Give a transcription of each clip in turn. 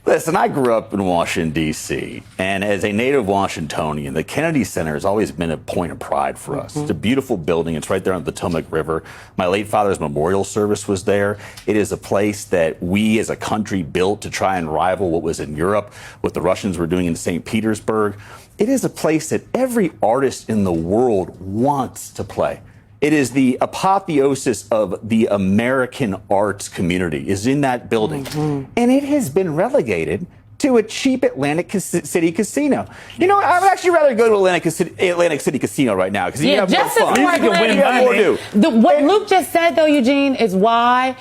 Listen, I grew up in Washington, D.C., and as a native Washingtonian, the Kennedy Center has always been a point of pride for us. It's a beautiful building. It's right there on the Potomac River. My late father's memorial service was there. It is a place that we as a country built to try and rival what was in Europe, what the Russians were doing in St. Petersburg. It is a place that every artist in the world wants to play. It is the apotheosis of the American arts community is in that building. And it has been relegated to a cheap Atlantic City casino. You know, I would actually rather go to Atlantic City Casino right now because you have more fun. You can win money. What Luke just said, though, Eugene, is why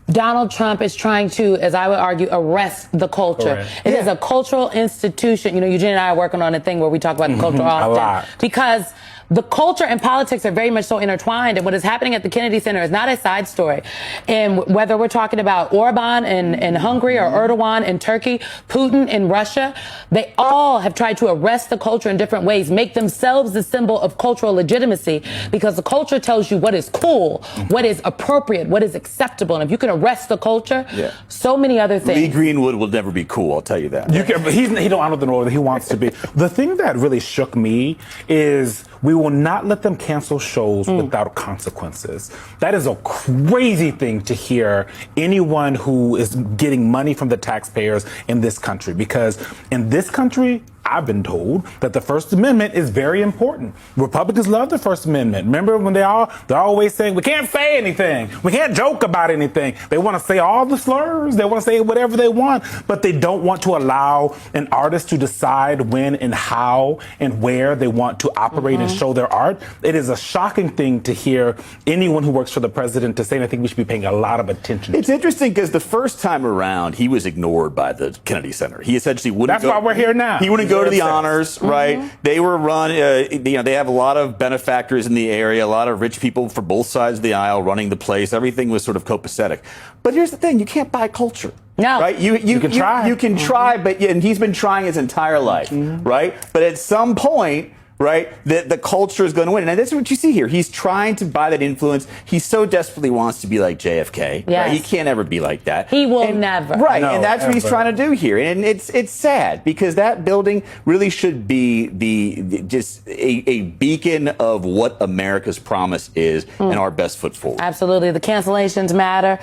Donald Trump is trying to, as I would argue, arrest the culture. Correct. It is a cultural institution. You know, Eugene and I are working on a thing where we talk about the culture often. A lot. Because the culture and politics are very much so intertwined, and what is happening at the Kennedy Center is not a side story. And whether we're talking about Orban in Hungary or Erdogan in Turkey, Putin in Russia, they all have tried to arrest the culture in different ways, make themselves the symbol of cultural legitimacy, because the culture tells you what is cool, what is appropriate, what is acceptable. And if you can arrest the culture, so many other things. Lee Greenwood will never be cool, I'll tell you that. He don't know that he wants to be. The thing that really shook me is we will not let them cancel shows without consequences. That is a crazy thing to hear anyone who is getting money from the taxpayers in this country, because in this country, I've been told that the First Amendment is very important. Republicans love the First Amendment. Remember when they're always saying, we can't say anything. We can't joke about anything. They want to say all the slurs. They want to say whatever they want, but they don't want to allow an artist to decide when and how and where they want to operate and show their art. It is a shocking thing to hear anyone who works for the president to say, and I think we should be paying a lot of attention to. It's interesting because the first time around, he was ignored by the Kennedy Center. He essentially wouldn't That's why we're here now. He wouldn't go to the honors, right? They were run, they have a lot of benefactors in the area, a lot of rich people for both sides of the aisle running the place. Everything was sort of copacetic. But here's the thing, you can't buy culture. No. Right? You can try. You can try, but and he's been trying his entire life, right? But at some point, right, the culture is going to win. And that's what you see here. He's trying to buy that influence. He so desperately wants to be like JFK. Yes. Right? He can't ever be like that. He will never. Right, no, and that's ever. what he's trying to do here. And it's sad because that building really should be just a beacon of what America's promise is and our best foot forward. Absolutely. The cancellations matter.